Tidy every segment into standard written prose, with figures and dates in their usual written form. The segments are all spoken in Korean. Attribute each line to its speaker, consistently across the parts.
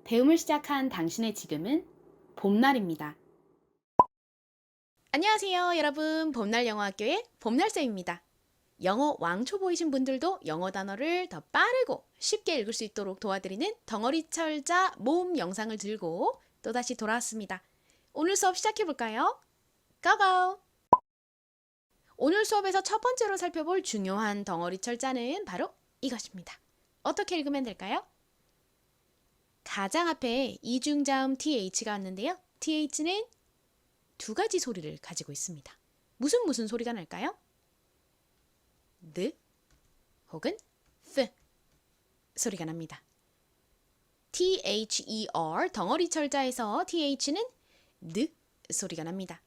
Speaker 1: 배움을 시작한 당신의 지금은 봄날입니다.
Speaker 2: 안녕하세요, 여러분. 봄날 영어학교의 봄날쌤입니다. 영어 왕초 보이신 분들도 영어 단어를 더 빠르고 쉽게 읽을 수 있도록 도와드리는 덩어리 철자 모음 영상을 들고 또다시 돌아왔습니다. 오늘 수업 시작해볼까요? 고고! 오늘 수업에서 첫 번째로 살펴볼 중요한 덩어리 철자는 바로 이것입니다. 어떻게 읽으면 될까요? 가장 앞에 이중자음 th가 왔는데요. th는 두 가지 소리를 가지고 있습니다. 무슨 소리가 날까요? 느 혹은 th 소리가 납니다. THER 덩어리 철자에서 TH는 느 소리가 납니다.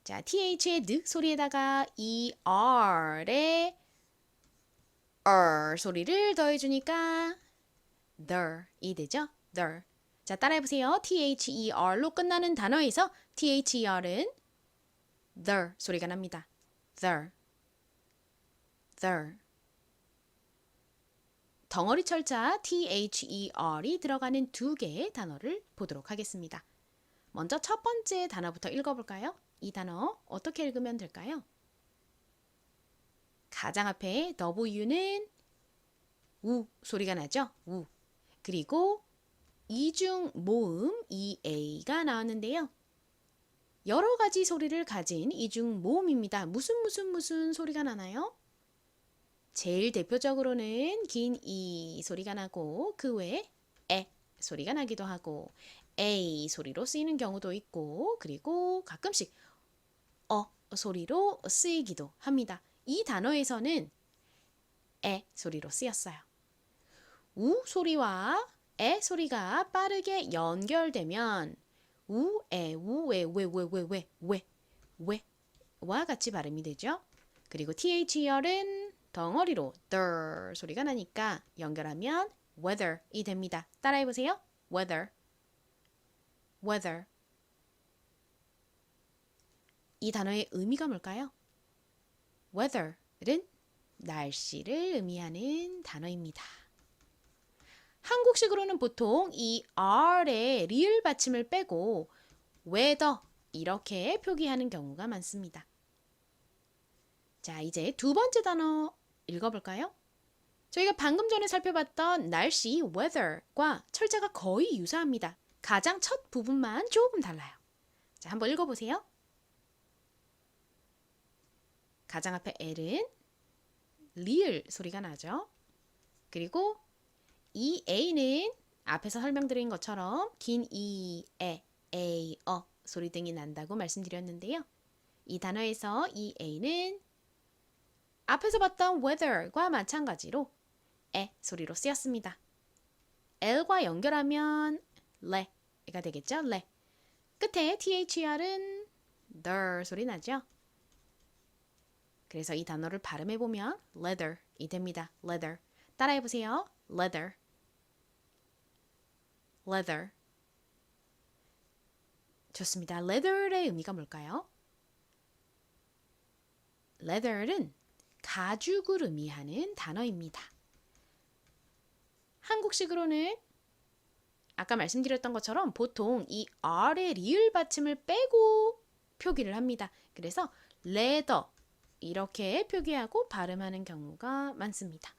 Speaker 2: 자, TH의 느 소리에다가 ER의 소리를 더해주니까 the이 되죠? the. 자, 따라해보세요. THER로 끝나는 단어에서 THER은 the 소리가 납니다. the. 덩어리 철자 THER이 들어가는 두 개의 단어를 보도록 하겠습니다. 먼저 첫 번째 단어부터 읽어볼까요? 이 단어 어떻게 읽으면 될까요? 가장 앞에 W는 우 소리가 나죠? 우. 그리고 이중 모음 EA가 나왔는데요. 여러 가지 소리를 가진 이중 모음입니다. 무슨 소리가 나나요? 제일 대표적으로는 긴 이 소리가 나고 그 외에 에 소리가 나기도 하고 A 소리로 쓰이는 경우도 있고 그리고 가끔씩 소리로 쓰이기도 합니다. 이 단어에서는 에 소리로 쓰였어요. 우 소리와 에 소리가 빠르게 연결되면 우에 우에 와 같이 발음이 되죠. 그리고 THER은 덩어리로 the 소리가 나니까 연결하면 weather이 됩니다. 따라해보세요. weather. 이 단어의 의미가 뭘까요? weather는 날씨를 의미하는 단어입니다. 한국식으로는 보통 이 R의 리을 받침을 빼고 weather 이렇게 표기하는 경우가 많습니다. 자, 이제 두 번째 단어 읽어볼까요? 저희가 방금 전에 살펴봤던 날씨 weather과 철자가 거의 유사합니다. 가장 첫 부분만 조금 달라요. 자, 한번 읽어보세요. 가장 앞에 L은 리을 소리가 나죠. 그리고 이 A는 앞에서 설명드린 것처럼 긴 이, 에, 소리 등이 난다고 말씀드렸는데요. 이 단어에서 이 A는 앞에서 봤던 weather과 마찬가지로 에 소리로 쓰였습니다. L과 연결하면 레가 되겠죠? 레. 끝에 THER은 the 소리 나죠? 그래서 이 단어를 발음해보면 leather이 됩니다. leather. 따라해보세요. leather. 좋습니다. leather의 의미가 뭘까요? leather는 가죽을 의미하는 단어입니다. 한국식으로는 아까 말씀드렸던 것처럼 보통 이 R의 리을 받침을 빼고 표기를 합니다. 그래서 leather 이렇게 표기하고 발음하는 경우가 많습니다.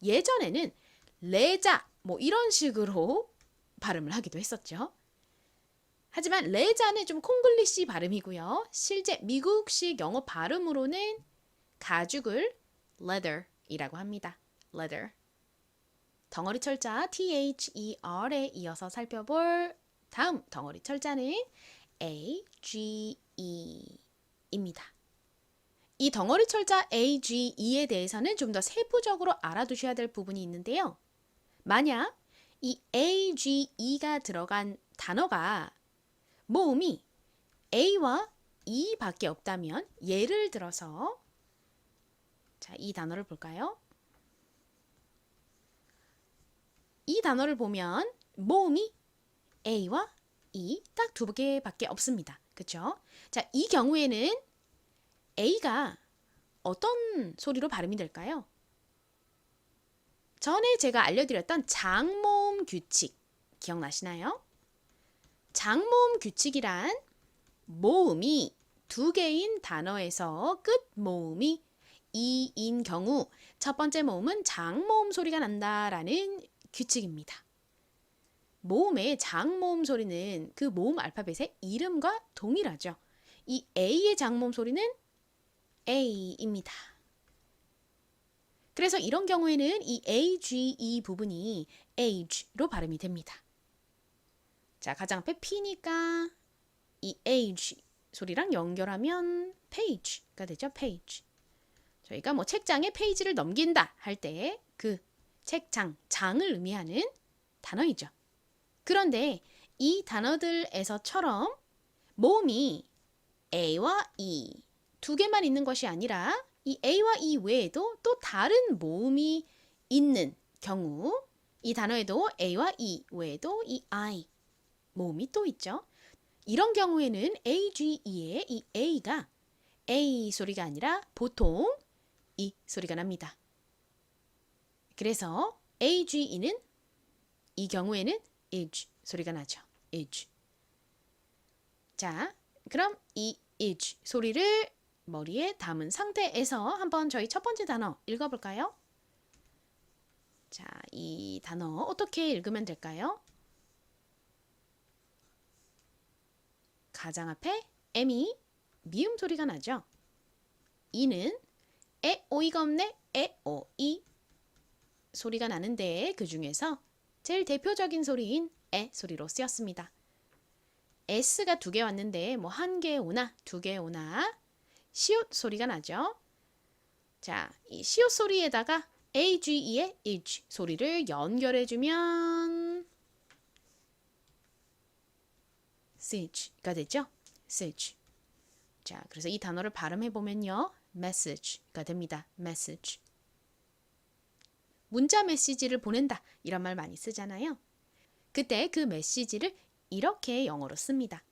Speaker 2: 예전에는 레자 이런 식으로 발음을 하기도 했었죠. 하지만 레자는 좀 콩글리시 발음이고요. 실제 미국식 영어 발음으로는 가죽을 leather이라고 합니다. leather. 덩어리 철자 THER에 이어서 살펴볼 다음 덩어리 철자는 AGE입니다. 이 덩어리 철자 AGE에 대해서는 좀 더 세부적으로 알아두셔야 될 부분이 있는데요. 만약 이 AGE가 들어간 단어가 모음이 A와 E 밖에 없다면 예를 들어서 자, 이 단어를 볼까요? 이 단어를 보면 모음이 A와 E 딱 두 개밖에 없습니다. 그렇죠? 자, 이 경우에는 A가 어떤 소리로 발음이 될까요? 전에 제가 알려드렸던 장모음 규칙 기억나시나요? 장모음 규칙이란 모음이 두 개인 단어에서 끝 모음이 이인 경우 첫 번째 모음은 장모음 소리가 난다라는 규칙입니다. 모음의 장모음 소리는 그 모음 알파벳의 이름과 동일하죠. 이 A의 장모음 소리는 A입니다. 그래서 이런 경우에는 이 AGE 부분이 age로 발음이 됩니다. 자, 가장 앞에 P니까 이 age 소리랑 연결하면 page가 되죠. page. 저희가 뭐 책장에 페이지를 넘긴다 할 때 그 책장, 장을 의미하는 단어이죠. 그런데 이 단어들에서처럼 모음이 A와 E 두 개만 있는 것이 아니라 이 A와 E 외에도 또 다른 모음이 있는 경우 이 단어에도 A와 E 외에도 이 I 모음이 또 있죠. 이런 경우에는 AGE의 이 A가 A 소리가 아니라 보통 E 소리가 납니다. 그래서 AGE는 이 경우에는 age 소리가 나죠. age. 자, 그럼 이 age 소리를 머리에 담은 상태에서 한번 저희 첫 번째 단어 읽어볼까요? 자, 이 단어 어떻게 읽으면 될까요? 가장 앞에 M이 미음 소리가 나죠. 이는 어이가 없네, 오이 소리가 나는데 그 중에서 제일 대표적인 소리인 에 소리로 쓰였습니다. S가 두 개 왔는데 뭐 한 개 오나 두 개 오나 시옷 소리가 나죠. 자, 이 시옷 소리에다가 AGE의 age 소리를 연결해주면 siege가 되죠. siege. 자, 그래서 이 단어를 발음해보면요. message가 됩니다. message. 문자 메시지를 보낸다 이런 말 많이 쓰잖아요. 그때 그 메시지를 이렇게 영어로 씁니다.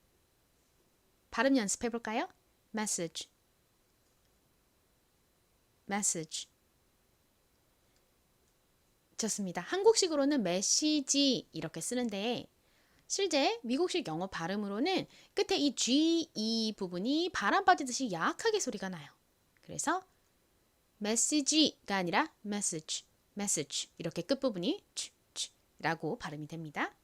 Speaker 2: 발음 연습해 볼까요? message, message. 좋습니다. 한국식으로는 메시지 이렇게 쓰는데 실제 미국식 영어 발음으로는 끝에 이 GE 부분이 바람 빠지듯이 약하게 소리가 나요. 그래서 message가 아니라 message, message 이렇게 끝부분이 라고 발음이 됩니다.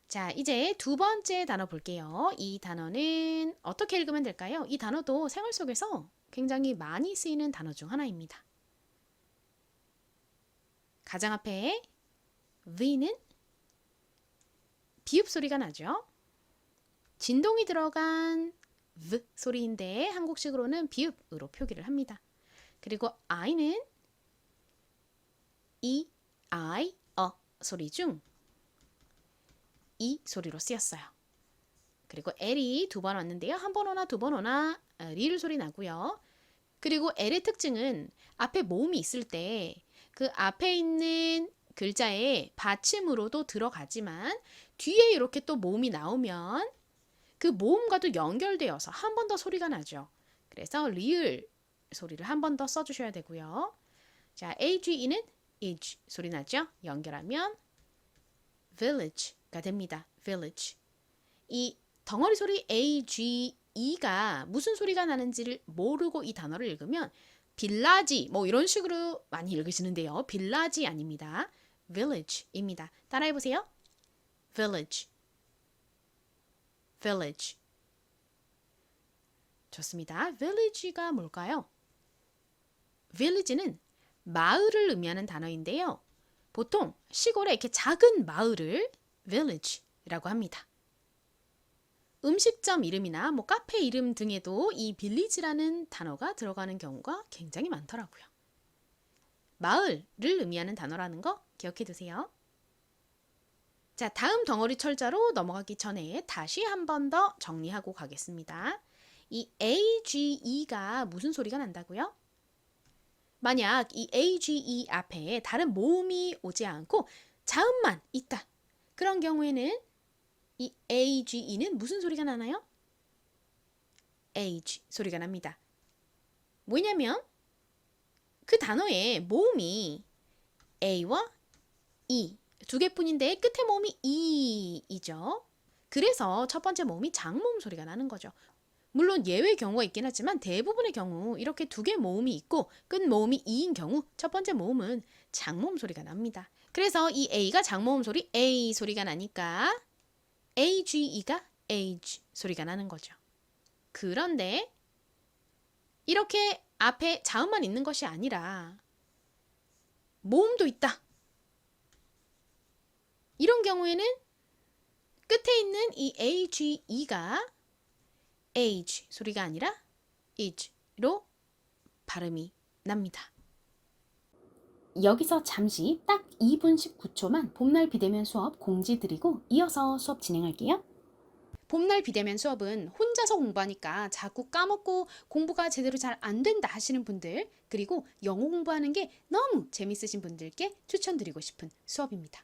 Speaker 2: 자, 이제 두 번째 단어 볼게요. 이 단어는 어떻게 읽으면 될까요? 이 단어도 생활 속에서 굉장히 많이 쓰이는 단어 중 하나입니다. 가장 앞에 V는 비읍 소리가 나죠. 진동이 들어간 V 소리인데 한국식으로는 비읍으로 표기를 합니다. 그리고 I는 E, I, 소리 중 이 소리로 쓰였어요. 그리고 L이 두 번 왔는데요. 한 번 오나 두 번 오나 리을 소리 나고요. 그리고 L의 특징은 앞에 모음이 있을 때 그 앞에 있는 글자에 받침으로도 들어가지만 뒤에 이렇게 또 모음이 나오면 그 모음과도 연결되어서 한 번 더 소리가 나죠. 그래서 리을 소리를 한 번 더 써주셔야 되고요. 자, AGE는 age 소리 나죠? 연결하면 village가 됩니다. village. 이 덩어리 소리 AGE가 무슨 소리가 나는지를 모르고 이 단어를 읽으면 빌라지 뭐 이런 식으로 많이 읽으시는데요. 빌라지 아닙니다. village입니다. 따라해보세요. village, village. 좋습니다. village가 뭘까요? village는 마을을 의미하는 단어인데요. 보통 시골에 이렇게 작은 마을을 village라고 합니다. 음식점 이름이나 뭐 카페 이름 등에도 이 village라는 단어가 들어가는 경우가 굉장히 많더라고요. 마을을 의미하는 단어라는 거 기억해 두세요. 자, 다음 덩어리 철자로 넘어가기 전에 다시 한 번 더 정리하고 가겠습니다. 이 AGE가 무슨 소리가 난다고요? 만약 이 AGE 앞에 다른 모음이 오지 않고 자음만 있다. 그런 경우에는 이 AGE는 무슨 소리가 나나요? age 소리가 납니다. 뭐냐면 그 단어에 모음이 A와 E 두 개뿐인데 끝에 모음이 이죠. 그래서 첫 번째 모음이 장모음 소리가 나는 거죠. 물론 예외 경우가 있긴 하지만 대부분의 경우 이렇게 두 개 모음이 있고 끝 모음이 이인 경우 첫 번째 모음은 장모음 소리가 납니다. 그래서 이 A가 장모음 소리 A 소리가 나니까 AGE가 age 소리가 나는 거죠. 그런데 이렇게 앞에 자음만 있는 것이 아니라 모음도 있다. 이런 경우에는 끝에 있는 이 AGE가 age 소리가 아니라 age로 발음이 납니다.
Speaker 1: 여기서 잠시 딱 2분 19초만 봄날 비대면 수업 공지 드리고 이어서 수업 진행할게요.
Speaker 2: 봄날 비대면 수업은 혼자서 공부하니까 자꾸 까먹고 공부가 제대로 잘 안 된다 하시는 분들, 그리고 영어 공부하는 게 너무 재밌으신 분들께 추천드리고 싶은 수업입니다.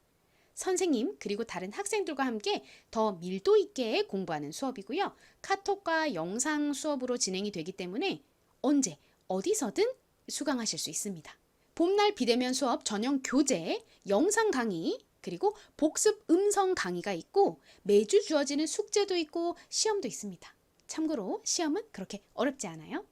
Speaker 2: 선생님 그리고 다른 학생들과 함께 더 밀도 있게 공부하는 수업이고요. 카톡과 영상 수업으로 진행이 되기 때문에 언제 어디서든 수강하실 수 있습니다. 봄날 비대면 수업 전용 교재, 영상 강의, 그리고 복습 음성 강의가 있고 매주 주어지는 숙제도 있고 시험도 있습니다. 참고로 시험은 그렇게 어렵지 않아요.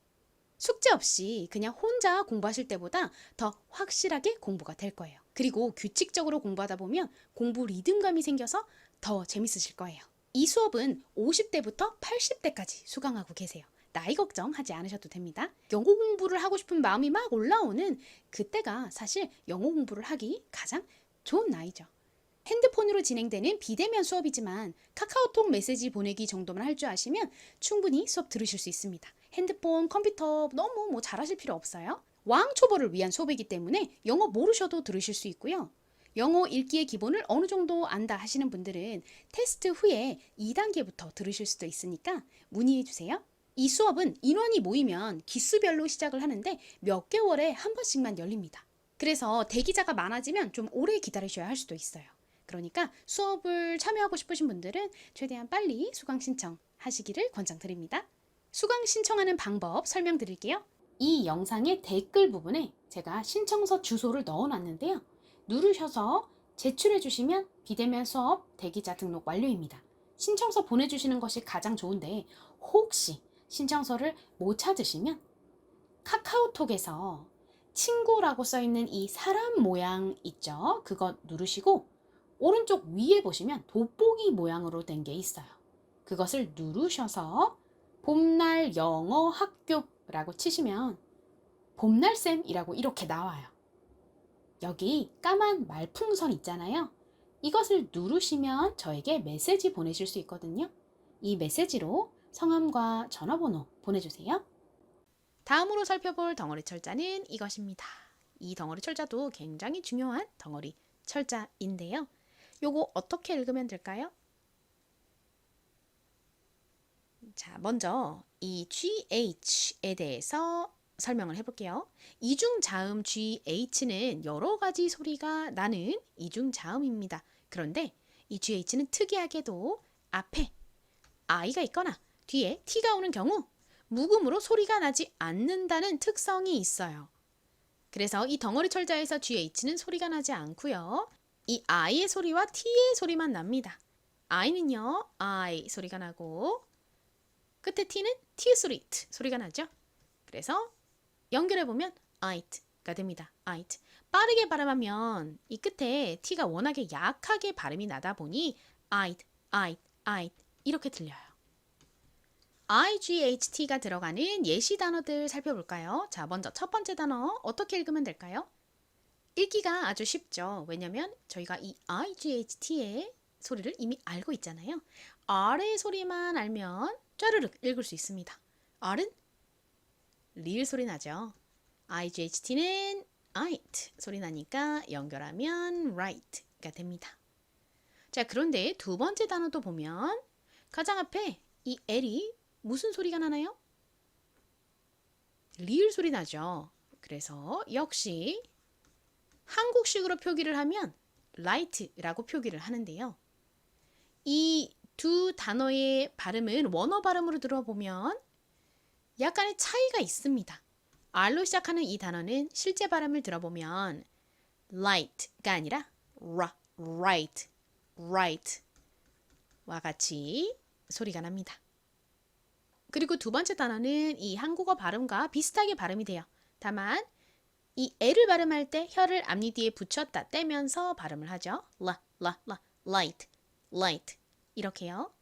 Speaker 2: 숙제 없이 그냥 혼자 공부하실 때보다 더 확실하게 공부가 될 거예요. 그리고 규칙적으로 공부하다 보면 공부 리듬감이 생겨서 더 재밌으실 거예요. 이 수업은 50대부터 80대까지 수강하고 계세요. 나이 걱정하지 않으셔도 됩니다. 영어 공부를 하고 싶은 마음이 막 올라오는 그때가 사실 영어 공부를 하기 가장 좋은 나이죠. 핸드폰으로 진행되는 비대면 수업이지만 카카오톡 메시지 보내기 정도만 할 줄 아시면 충분히 수업 들으실 수 있습니다. 핸드폰, 컴퓨터 너무 잘하실 필요 없어요. 왕초보를 위한 수업이기 때문에 영어 모르셔도 들으실 수 있고요. 영어 읽기의 기본을 어느 정도 안다 하시는 분들은 테스트 후에 2단계부터 들으실 수도 있으니까 문의해 주세요. 이 수업은 인원이 모이면 기수별로 시작을 하는데 몇 개월에 한 번씩만 열립니다. 그래서 대기자가 많아지면 좀 오래 기다리셔야 할 수도 있어요. 그러니까 수업을 참여하고 싶으신 분들은 최대한 빨리 수강 신청하시기를 권장드립니다. 수강 신청하는 방법 설명드릴게요.
Speaker 1: 이 영상의 댓글 부분에 제가 신청서 주소를 넣어놨는데요. 누르셔서 제출해 주시면 비대면 수업 대기자 등록 완료입니다. 신청서 보내주시는 것이 가장 좋은데 혹시 신청서를 못 찾으시면 카카오톡에서 친구라고 써있는 이 사람 모양 있죠? 그거 누르시고 오른쪽 위에 보시면 돋보기 모양으로 된 게 있어요. 그것을 누르셔서 봄날 영어 학교라고 치시면 봄날쌤이라고 이렇게 나와요. 여기 까만 말풍선 있잖아요. 이것을 누르시면 저에게 메시지 보내실 수 있거든요. 이 메시지로 성함과 전화번호 보내주세요.
Speaker 2: 다음으로 살펴볼 덩어리 철자는 이것입니다. 이 덩어리 철자도 굉장히 중요한 덩어리 철자인데요. 요거 어떻게 읽으면 될까요? 자, 먼저 이 GH에 대해서 설명을 해볼게요. 이중자음 GH는 여러 가지 소리가 나는 이중자음입니다. 그런데 이 GH는 특이하게도 앞에 I가 있거나 뒤에 T가 오는 경우 묵음으로 소리가 나지 않는다는 특성이 있어요. 그래서 이 덩어리 철자에서 GH는 소리가 나지 않고요. 이 I의 소리와 T의 소리만 납니다. I는요, I 소리가 나고 끝에 T는 T 소리, T 소리가 나죠. 그래서 연결해보면 it가 됩니다. it. 빠르게 발음하면 이 끝에 T가 워낙에 약하게 발음이 나다 보니 it 이렇게 들려요. IGHT가 들어가는 예시 단어들 살펴볼까요? 자, 먼저 첫 번째 단어 어떻게 읽으면 될까요? 읽기가 아주 쉽죠. 왜냐면 저희가 이 IGHT의 소리를 이미 알고 있잖아요. R의 소리만 알면 짜르륵 읽을 수 있습니다. R은 리을 소리 나죠. IGHT는 it 소리 나니까 연결하면 right가 됩니다. 자, 그런데 두 번째 단어도 보면 가장 앞에 이 L이 무슨 소리가 나나요? 리을 소리 나죠. 그래서 역시 한국식으로 표기를 하면 light라고 표기를 하는데요. 이 두 단어의 발음은 원어 발음으로 들어보면 약간의 차이가 있습니다. R로 시작하는 이 단어는 실제 발음을 들어보면 light가 아니라 right, right 와 같이 소리가 납니다. 그리고 두 번째 단어는 이 한국어 발음과 비슷하게 발음이 돼요. 다만 이 L을 발음할 때 혀를 앞니 뒤에 붙였다 떼면서 발음을 하죠. light, light 이렇게요.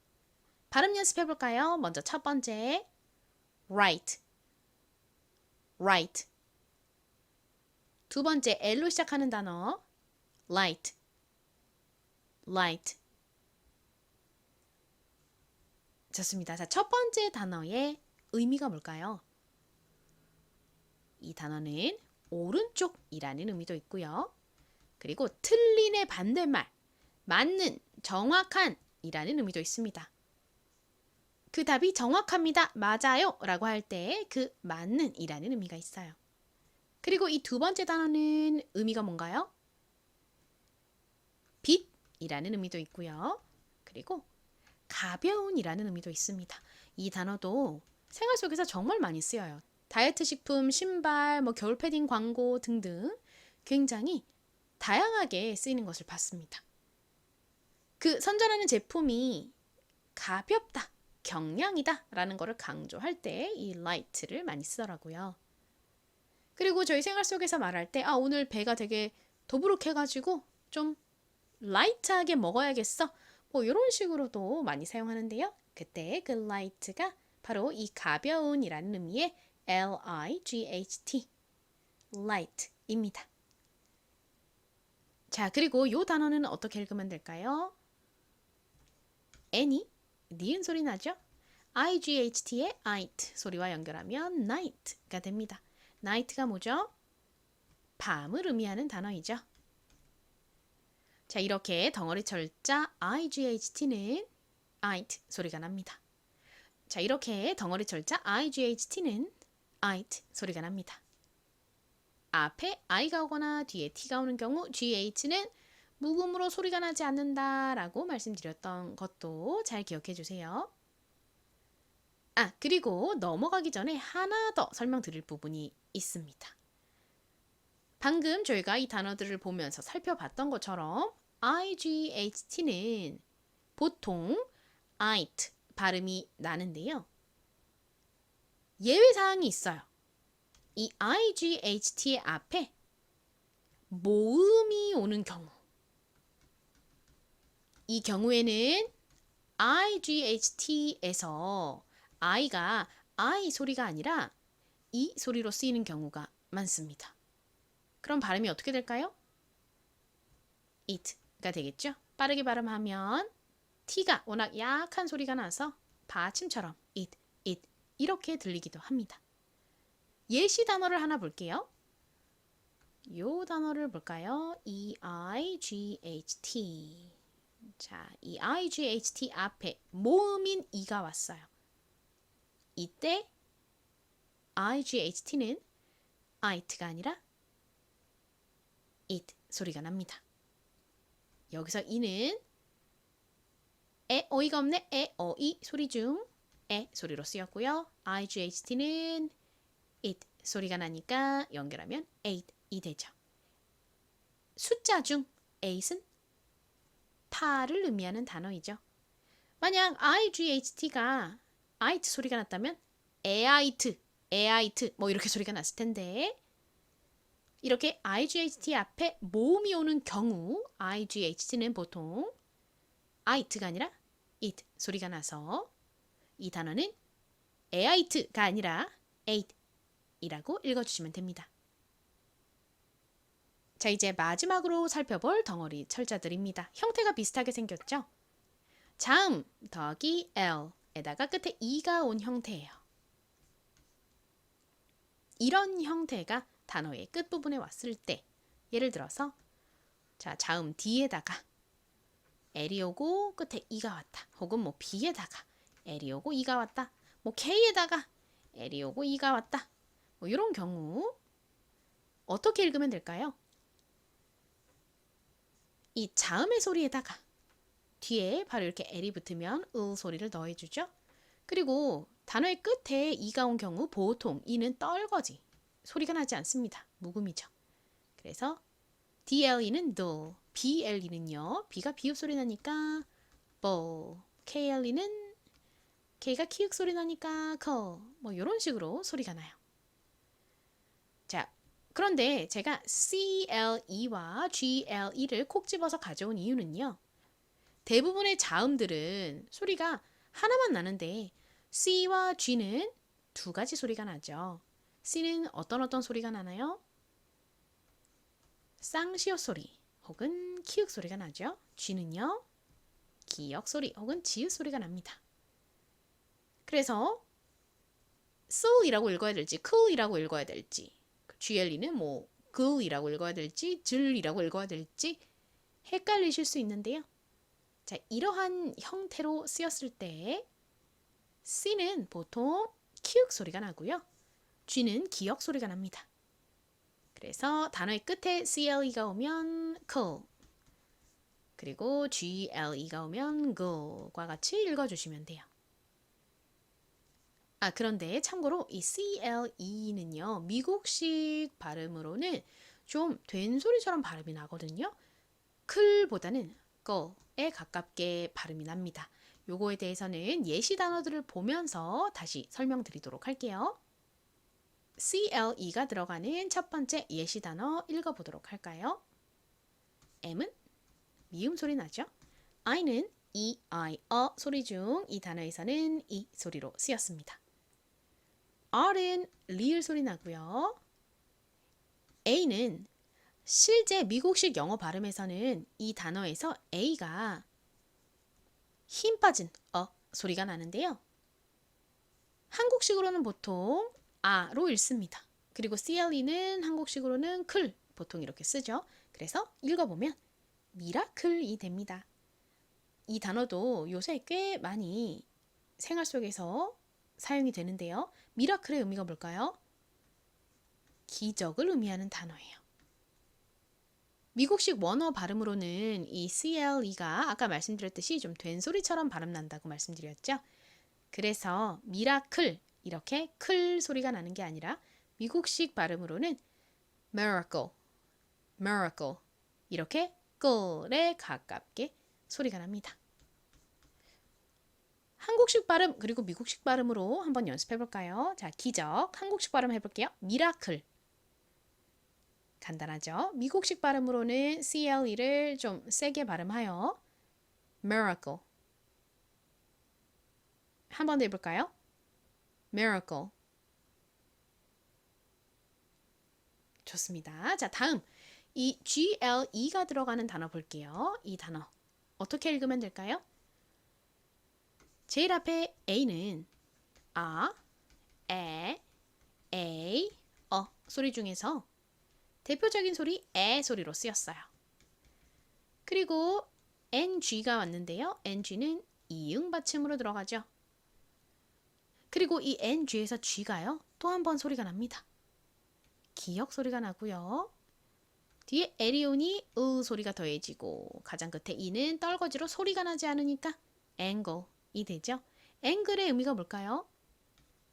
Speaker 2: 발음 연습해 볼까요? 먼저 첫 번째 right, right. 두 번째 L로 시작하는 단어 light, light. 좋습니다. 자, 첫 번째 단어의 의미가 뭘까요? 이 단어는 오른쪽이라는 의미도 있고요. 그리고 틀린의 반대말, 맞는, 정확한 이라는 의미도 있습니다. 그 답이 정확합니다, 맞아요 라고 할 때 그 맞는 이라는 의미가 있어요. 그리고 이 두 번째 단어는 의미가 뭔가요? 빛이라는 의미도 있고요. 그리고 가벼운이라는 의미도 있습니다. 이 단어도 생활 속에서 정말 많이 쓰여요. 다이어트 식품, 신발, 겨울 패딩 광고 등등 굉장히 다양하게 쓰이는 것을 봤습니다. 그 선전하는 제품이 가볍다, 경량이다 라는 것을 강조할 때 이 light를 많이 쓰더라고요. 그리고 저희 생활 속에서 말할 때 오늘 배가 되게 더부룩해가지고 좀 라이트하게 먹어야겠어. 이런 식으로도 많이 사용하는데요. 그때 그 light가 바로 이 가벼운이라는 의미의 L-I-G-H-T, light입니다. 자, 그리고 이 단어는 어떻게 읽으면 될까요? N이 니은 소리 나죠? IGHT의 it 소리와 연결하면 night가 됩니다. night가 뭐죠? 밤을 의미하는 단어이죠. 자, 이렇게 덩어리 철자 IGHT는 it 소리가 납니다. 자, 이렇게 덩어리 철자 IGHT는 it 소리가 납니다. 앞에 I가 오거나 뒤에 T가 오는 경우 GH는 묵음으로 소리가 나지 않는다라고 말씀드렸던 것도 잘 기억해 주세요. 그리고 넘어가기 전에 하나 더 설명드릴 부분이 있습니다. 방금 저희가 이 단어들을 보면서 살펴봤던 것처럼 IGHT는 보통 it 발음이 나는데요. 예외사항이 있어요. 이 IGHT의 앞에 모음이 오는 경우, 이 경우에는 IGHT에서 I가 I 소리가 아니라 이 소리로 쓰이는 경우가 많습니다. 그럼 발음이 어떻게 될까요? it가 되겠죠? 빠르게 발음하면 T가 워낙 약한 소리가 나서 받침처럼 it 이렇게 들리기도 합니다. 예시 단어를 하나 볼게요. 요 단어를 볼까요? EIGHT. 자, 이 IGHT 앞에 모음인 E가 왔어요. 이때 IGHT는 it가 아니라 it 소리가 납니다. 여기서 E는 어이가 없네, 어이 소리 중 소리로 쓰였고요. IGHT는 it 소리가 나니까 연결하면 eight이 되죠. 숫자 중 eight은 8을 의미하는 단어이죠. 만약 IGHT가 it 소리가 났다면 에아이트 이렇게 소리가 났을 텐데, 이렇게 IGHT 앞에 모음이 오는 경우 IGHT는 보통 it가 아니라 it 소리가 나서 이 단어는 에아이트가 아니라 eight이라고 읽어주시면 됩니다. 자, 이제 마지막으로 살펴볼 덩어리 철자들입니다. 형태가 비슷하게 생겼죠? 자음 더하기 L에다가 끝에 E가 온 형태예요. 이런 형태가 단어의 끝부분에 왔을 때, 예를 들어서 자, 자음 D에다가 L이 오고 끝에 E가 왔다. 혹은 B에다가 L이 오고 E가 왔다. K에다가 L이 오고 E가 왔다. 이런 경우 어떻게 읽으면 될까요? 이 자음의 소리에다가 뒤에 바로 이렇게 L이 붙으면 으 소리를 더해주죠. 그리고 단어의 끝에 E가 온 경우 보통 E는 떨거지, 소리가 나지 않습니다. 묵음이죠. 그래서 DLE는 do, BLE는요. B가 비읍 소리 나니까 bo, KLE는 K가 키읔 소리 나니까 co. 뭐 이런 식으로 소리가 나요. 자, 그런데 제가 CLE와 GLE를 콕 집어서 가져온 이유는요. 대부분의 자음들은 소리가 하나만 나는데 C와 G는 두 가지 소리가 나죠. C는 어떤 소리가 나나요? 쌍시옷 소리 혹은 키읔 소리가 나죠. G는요. 기역 소리 혹은 지읒 소리가 납니다. 그래서 soul이라고 읽어야 될지 cool이라고 읽어야 될지 GLE는 뭐 gul이라고 읽어야 될지 질이라고 읽어야 될지 헷갈리실 수 있는데요. 자, 이러한 형태로 쓰였을 때 C는 보통 키읔 소리가 나고요. G는 기역 소리가 납니다. 그래서 단어의 끝에 CLE가 오면 cool, 그리고 GLE가 오면 go과 같이 읽어주시면 돼요. 그런데 참고로 이 CLE는요, 미국식 발음으로는 좀 된 소리처럼 발음이 나거든요. 클보다는 go에 가깝게 발음이 납니다. 요거에 대해서는 예시 단어들을 보면서 다시 설명드리도록 할게요. CLE가 들어가는 첫 번째 예시 단어 읽어보도록 할까요? M은 미음 소리 나죠? I는 E, I, 소리 중 이 단어에서는 이 소리로 쓰였습니다. R은 리을 소리 나고요. A는 실제 미국식 영어 발음에서는 이 단어에서 A가 힘 빠진 소리가 나는데요. 한국식으로는 보통 아로 읽습니다. 그리고 CLE는 한국식으로는 클 보통 이렇게 쓰죠. 그래서 읽어보면 미라클이 됩니다. 이 단어도 요새 꽤 많이 생활 속에서 사용이 되는데요. 미라클의 의미가 뭘까요? 기적을 의미하는 단어예요. 미국식 원어 발음으로는 이 CLE가 아까 말씀드렸듯이 좀 된 소리처럼 발음 난다고 말씀드렸죠. 그래서 미라클 이렇게 클 소리가 나는 게 아니라 미국식 발음으로는 miracle, miracle 이렇게 끌에 가깝게 소리가 납니다. 한국식 발음 그리고 미국식 발음으로 한번 연습해 볼까요? 자, 기적 한국식 발음 해볼게요. 미라클 간단하죠? 미국식 발음으로는 CLE를 좀 세게 발음하여 miracle 한 번 더 해볼까요? miracle 좋습니다. 자, 다음 이 GLE가 들어가는 단어 볼게요. 이 단어 어떻게 읽으면 될까요? 제일 앞에 A는 에, 소리 중에서 대표적인 소리 에 소리로 쓰였어요. 그리고 NG가 왔는데요. NG는 이응 받침으로 들어가죠. 그리고 이 NG에서 G가요. 또 한 번 소리가 납니다. 기역 소리가 나고요. 뒤에 에리온이 소리가 더해지고 가장 끝에 이는 떨거지로 소리가 나지 않으니까 angle이 되죠. angle의 의미가 뭘까요?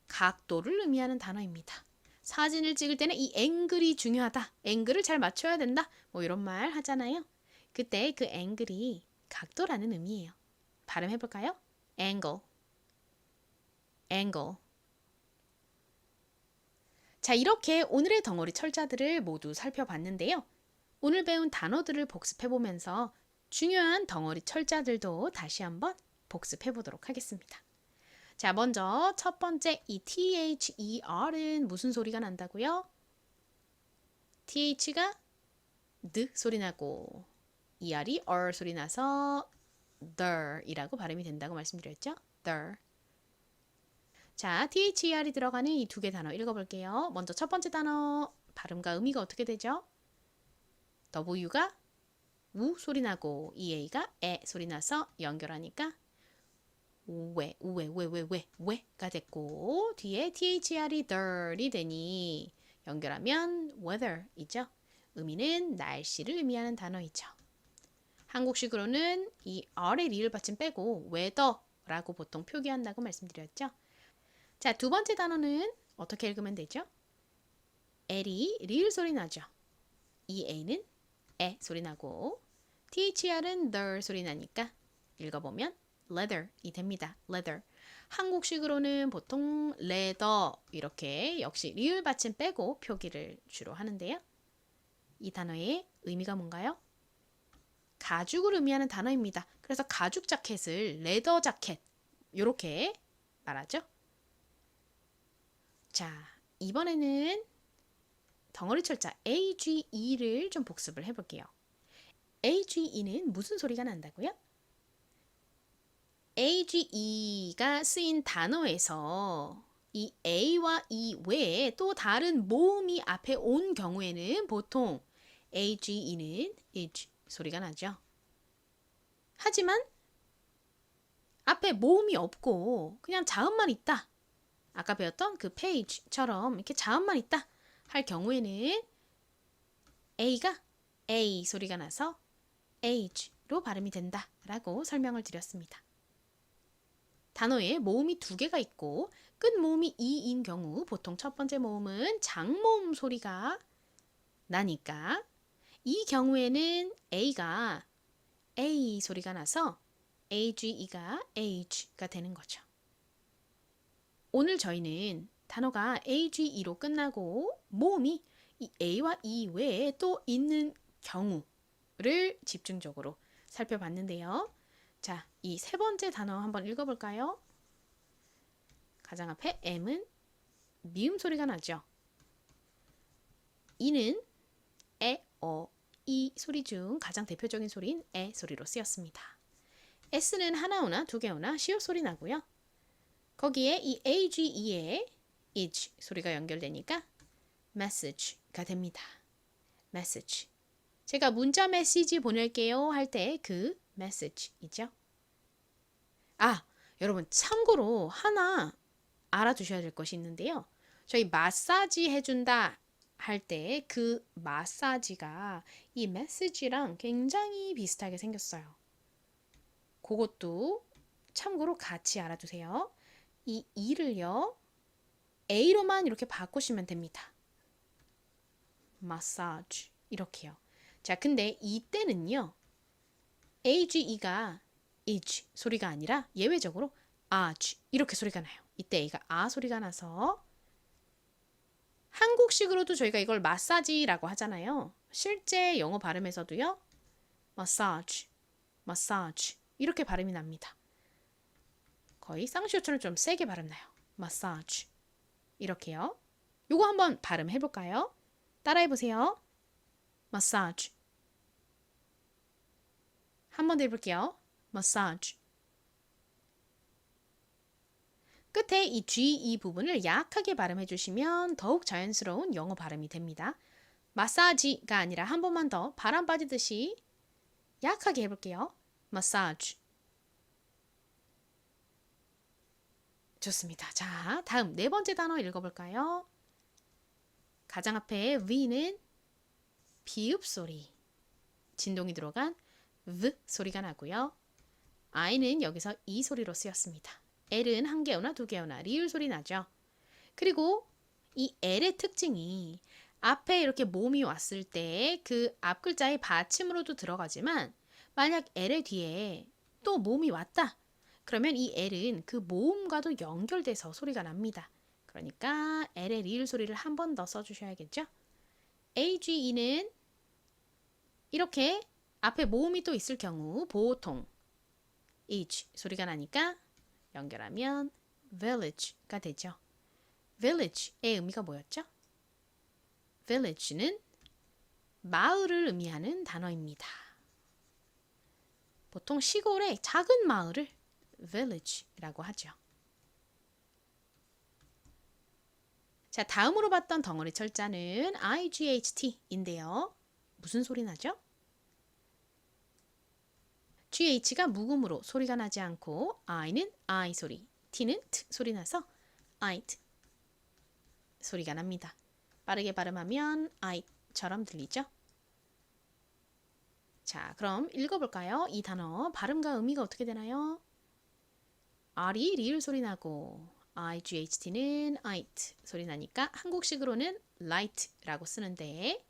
Speaker 2: 각도를 의미하는 단어입니다. 사진을 찍을 때는 이 앵글이 중요하다. 앵글을 잘 맞춰야 된다. 뭐 이런 말 하잖아요. 그때 그 앵글이 각도라는 의미예요. 발음해 볼까요? angle, angle. 자, 이렇게 오늘의 덩어리 철자들을 모두 살펴봤는데요. 오늘 배운 단어들을 복습해 보면서 중요한 덩어리 철자들도 다시 한번 복습해 보도록 하겠습니다. 자, 먼저 첫 번째 이 THER은 무슨 소리가 난다고요? TH가 드 소리 나고 ER이 소리 나서 the이라고 발음이 된다고 말씀드렸죠? the. 자, THER이 들어가는 이 두 개 단어 읽어볼게요. 먼저 첫 번째 단어 발음과 의미가 어떻게 되죠? W가 우 소리 나고 EA가 에 소리 나서 연결하니까 왜가 됐고 뒤에 THR이 there이 되니 연결하면 weather이죠. 의미는 날씨를 의미하는 단어이죠. 한국식으로는 이 R의 리을 받침 빼고 weather라고 보통 표기한다고 말씀드렸죠. 자, 두 번째 단어는 어떻게 읽으면 되죠? L이 리을 소리 나죠. 이 A는 에 소리 나고 thr은 the 소리 나니까 읽어보면 leather이 됩니다. leather. 한국식으로는 보통 leather 이렇게 역시 리을 받침 빼고 표기를 주로 하는데요. 이 단어의 의미가 뭔가요? 가죽을 의미하는 단어입니다. 그래서 가죽 자켓을 레더 자켓 이렇게 말하죠. 자, 이번에는 덩어리 철자 AGE를 좀 복습을 해볼게요. AGE는 무슨 소리가 난다고요? AGE가 쓰인 단어에서 이 A와 E 외에 또 다른 모음이 앞에 온 경우에는 보통 AGE는 age 소리가 나죠. 하지만 앞에 모음이 없고 그냥 자음만 있다. 아까 배웠던 그 page처럼 이렇게 자음만 있다 할 경우에는 A가 A 소리가 나서 age로 발음이 된다라고 설명을 드렸습니다. 단어에 모음이 두 개가 있고 끝 모음이 e인 경우 보통 첫 번째 모음은 장모음 소리가 나니까 이 경우에는 A가 A 소리가 나서 AGE가 age가 되는 거죠. 오늘 저희는 단어가 AGE로 끝나고 모음이 이 A와 E 외에 또 있는 경우를 집중적으로 살펴봤는데요. 자, 이 세 번째 단어 한번 읽어볼까요? 가장 앞에 M은 미음 소리가 나죠. E는 에, 이 소리 중 가장 대표적인 소리인 에 소리로 쓰였습니다. S는 하나 오나 두 개 오나 시옷 소리 나고요. 거기에 이 AGE에 is 소리가 연결되니까 message가 됩니다. message. 제가 문자 메시지 보낼게요 할 때 그 message이죠. 아, 여러분 참고로 하나 알아두셔야 될 것이 있는데요. 저희 마사지 해준다 할 때 그 마사지가 이 message랑 굉장히 비슷하게 생겼어요. 그것도 참고로 같이 알아두세요. 이 E를요. A로만 이렇게 바꾸시면 됩니다. 마사지 이렇게요. 자, 근데 이때는요. AGE가 is 소리가 아니라 예외적으로 age 이렇게 소리가 나요. 이때 A가 아 소리가 나서 한국식으로도 저희가 이걸 마사지라고 하잖아요. 실제 영어 발음에서도요. 마사지, 마사지 이렇게 발음이 납니다. 거의 쌍시오처럼 좀 세게 발음 나요. 마사지 이렇게요. 요거 한번 발음해 볼까요? 따라해 보세요. 마사지. 한 번 더 해볼게요. 마사지. 끝에 이 G 부분을 약하게 발음해 주시면 더욱 자연스러운 영어 발음이 됩니다. 마사지가 아니라 한 번만 더 바람 빠지듯이 약하게 해볼게요. 마사지. 좋습니다. 자, 다음 네 번째 단어 읽어볼까요? 가장 앞에 V는 비읍 소리. 진동이 들어간 V 소리가 나고요. I는 여기서 E 소리로 쓰였습니다. L은 한 개 오나 두 개 오나 리을 소리 나죠. 그리고 이 L의 특징이 앞에 이렇게 모음이 왔을 때 그 앞 글자의 받침으로도 들어가지만 만약 L의 뒤에 또 모음이 왔다. 그러면 이 L은 그 모음과도 연결돼서 소리가 납니다. 그러니까 L의 리을 소리를 한 번 더 써주셔야겠죠. AGE는 이렇게 앞에 모음이 또 있을 경우 보통 H 소리가 나니까 연결하면 village가 되죠. village의 의미가 뭐였죠? village는 마을을 의미하는 단어입니다. 보통 시골의 작은 마을을 village라고 하죠. 자, 다음으로 봤던 덩어리 철자는 IGHT인데요. 무슨 소리 나죠? GH가 묵음으로 소리가 나지 않고 I는 I 소리, T는 T 소리 나서 IT 소리가 납니다. 빠르게 발음하면 I처럼 들리죠? 자, 그럼 읽어볼까요? 이 단어 발음과 의미가 어떻게 되나요? R이 리을 소리 나고 IGHT는 IT 소리 나니까 한국식으로는 light라고 쓰는데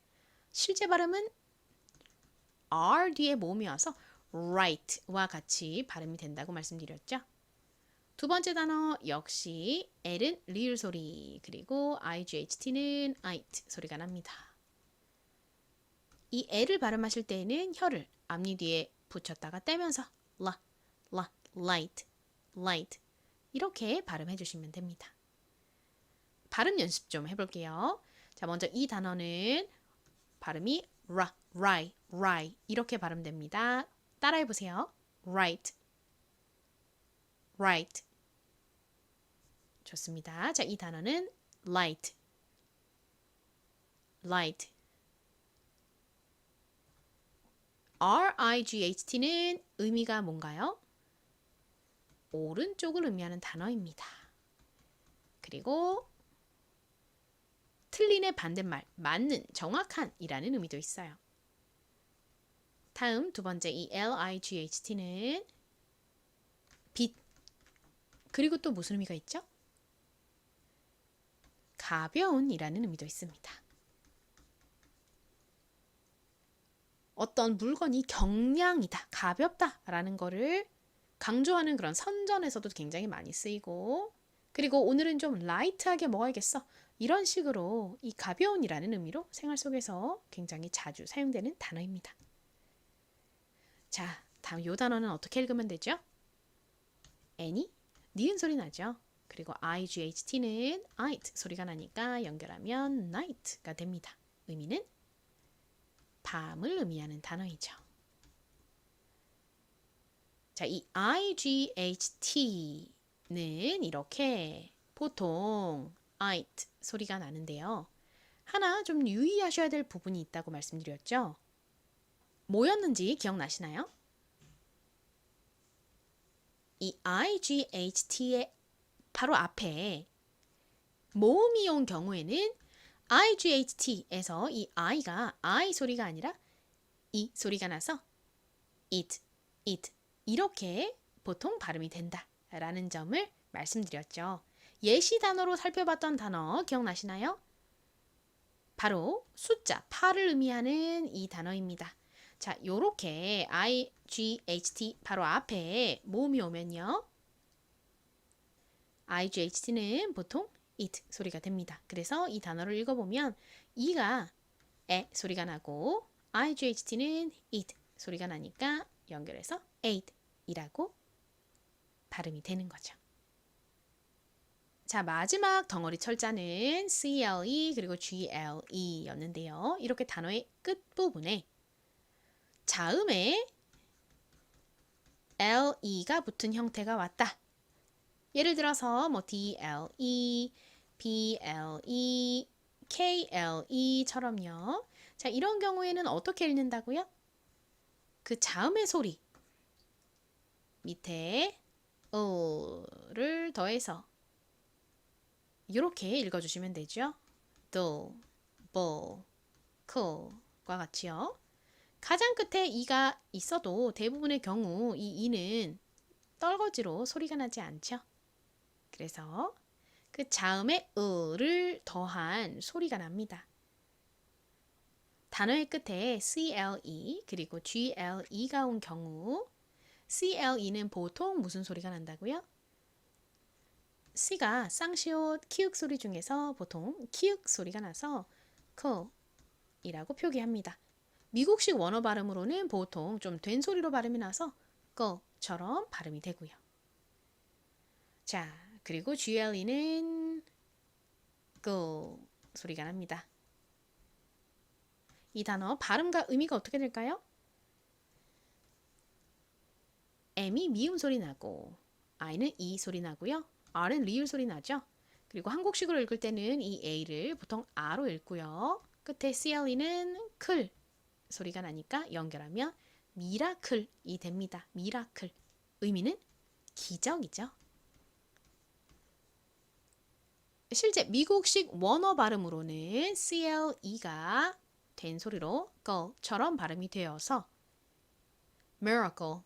Speaker 2: 실제 발음은 R 뒤에 모음이 와서 right와 같이 발음이 된다고 말씀드렸죠. 두 번째 단어 역시 L은 리을 소리, 그리고 IGHT는 IT 소리가 납니다. 이 L을 발음하실 때에는 혀를 앞니 뒤에 붙였다가 떼면서 light, light 이렇게 발음해 주시면 됩니다. 발음 연습 좀 해볼게요. 자, 먼저 이 단어는 발음이 right 이렇게 발음됩니다. 따라해 보세요. right. 좋습니다. 자, 이 단어는 light. RIGHT는 의미가 뭔가요? 오른쪽을 의미하는 단어입니다. 그리고 틀린의 반대말, 맞는, 정확한 이라는 의미도 있어요. 다음 두 번째 이 LIGHT는 빛. 그리고 또 무슨 의미가 있죠? 가벼운 이라는 의미도 있습니다. 어떤 물건이 경량이다, 가볍다 라는 거를 강조하는 그런 선전에서도 굉장히 많이 쓰이고, 그리고 오늘은 좀 라이트하게 먹어야겠어 이런 식으로 이 가벼운이라는 의미로 생활 속에서 굉장히 자주 사용되는 단어입니다. 자, 다음 이 단어는 어떻게 읽으면 되죠? N이 니은 소리 나죠? 그리고 IGHT는 it 소리가 나니까 연결하면 night가 됩니다. 의미는 밤을 의미하는 단어이죠. 자, 이 IGHT는 이렇게 보통 it 소리가 나는데요. 하나 좀 유의하셔야 될 부분이 있다고 말씀드렸죠. 뭐였는지 기억나시나요? 이 IGHT의 바로 앞에 모음이 온 경우에는 IGHT에서 이 I가 I 소리가 아니라 이 소리가 나서 it 이렇게 보통 발음이 된다라는 점을 말씀드렸죠. 예시 단어로 살펴봤던 단어 기억나시나요? 바로 숫자 8을 의미하는 이 단어입니다. 자, 요렇게 IGHT 바로 앞에 모음이 오면요. IGHT는 보통 it 소리가 됩니다. 그래서 이 단어를 읽어보면 E가 에 소리가 나고 IGHT는 it 소리가 나니까 연결해서 eight 이라고 발음이 되는 거죠. 자, 마지막 덩어리 철자는 CLE 그리고 GLE 였는데요. 이렇게 단어의 끝부분에 자음에 LE가 붙은 형태가 왔다. 예를 들어서 뭐 DLE, BLE, KLE처럼요. 자, 이런 경우에는 어떻게 읽는다고요? 그 자음의 소리 밑에 를 더해서 이렇게 읽어주시면 되죠. do, bo, co과 같이요. 가장 끝에 이가 있어도 대부분의 경우 이 이는 떨거지로 소리가 나지 않죠. 그래서 그 자음에 를 더한 소리가 납니다. 단어의 끝에 CLE 그리고 GLE가 온 경우 CLE는 보통 무슨 소리가 난다고요? C가 쌍시옷 키읔 소리 중에서 보통 키읔 소리가 나서 co이라고 표기합니다. 미국식 원어 발음으로는 보통 좀 된 소리로 발음이 나서 co처럼 발음이 되고요. 자, 그리고 GLE는 go 소리가 납니다. 이 단어 발음과 의미가 어떻게 될까요? M이 미음 소리 나고 I는 이 소리 나고요. R은 리을 소리 나죠. 그리고 한국식으로 읽을 때는 이 A를 보통 R로 읽고요. 끝에 CLE는 클 소리가 나니까 연결하면 미라클이 됩니다. 미라클. 의미는 기적이죠. 실제 미국식 원어 발음으로는 CLE가 된 소리로 go처럼 발음이 되어서 miracle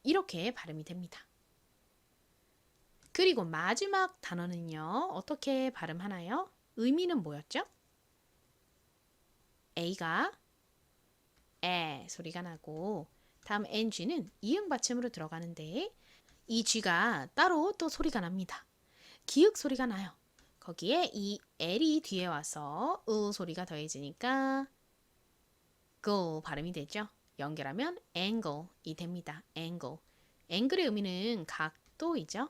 Speaker 2: 이렇게 발음이 됩니다. 그리고 마지막 단어는요. 어떻게 발음하나요? 의미는 뭐였죠? A가 에 소리가 나고 다음 NG는 이응 받침으로 들어가는데 이 G가 따로 또 소리가 납니다. 기역 소리가 나요. 거기에 이 L이 뒤에 와서 으 소리가 더해지니까 go 발음이 되죠. 연결하면 angle이 됩니다. angle. angle의 의미는 각도이죠.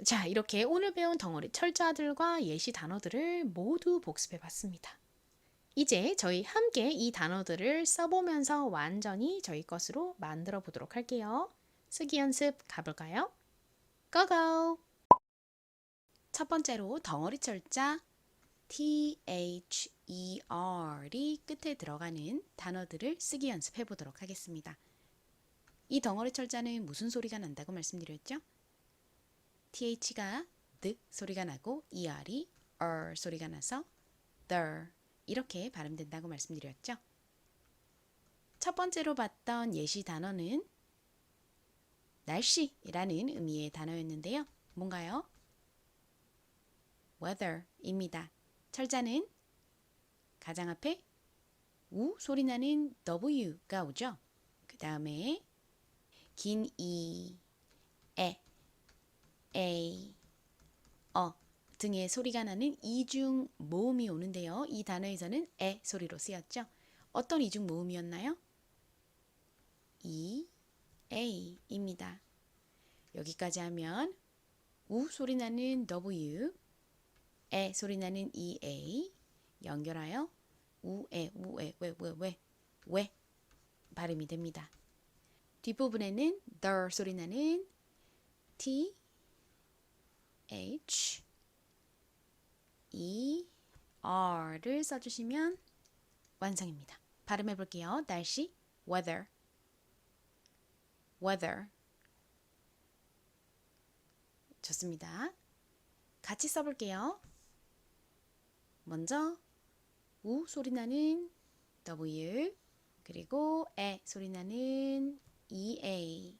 Speaker 2: 자, 이렇게 오늘 배운 덩어리 철자들과 예시 단어들을 모두 복습해 봤습니다. 이제 저희 함께 이 단어들을 써보면서 완전히 저희 것으로 만들어 보도록 할게요. 쓰기 연습 가볼까요? 고고! 첫 번째로 덩어리 철자 THER이 끝에 들어가는 단어들을 쓰기 연습해 보도록 하겠습니다. 이 덩어리 철자는 무슨 소리가 난다고 말씀드렸죠? TH가 드 소리가 나고 ER이 소리가 나서 the 이렇게 발음된다고 말씀드렸죠. 첫 번째로 봤던 예시 단어는 날씨라는 의미의 단어였는데요. 뭔가요? weather입니다. 철자는 가장 앞에 우 소리 나는 W가 오죠. 그 다음에 긴 E, 에, A, 등의 소리가 나는 이중 모음이 오는데요. 이 단어에서는 에 소리로 쓰였죠. 어떤 이중 모음이었나요? E, A입니다. 여기까지 하면 우 소리 나는 W, 에 소리 나는 EA 연결하여 우에 왜 발음이 됩니다. 뒷부분에는 the 소리 나는 T, H, E, R를 써주시면 완성입니다. 발음해 볼게요. 날씨, weather, weather. 좋습니다. 같이 써볼게요. 먼저 우 소리 나는 W, 그리고 에 소리 나는 EA,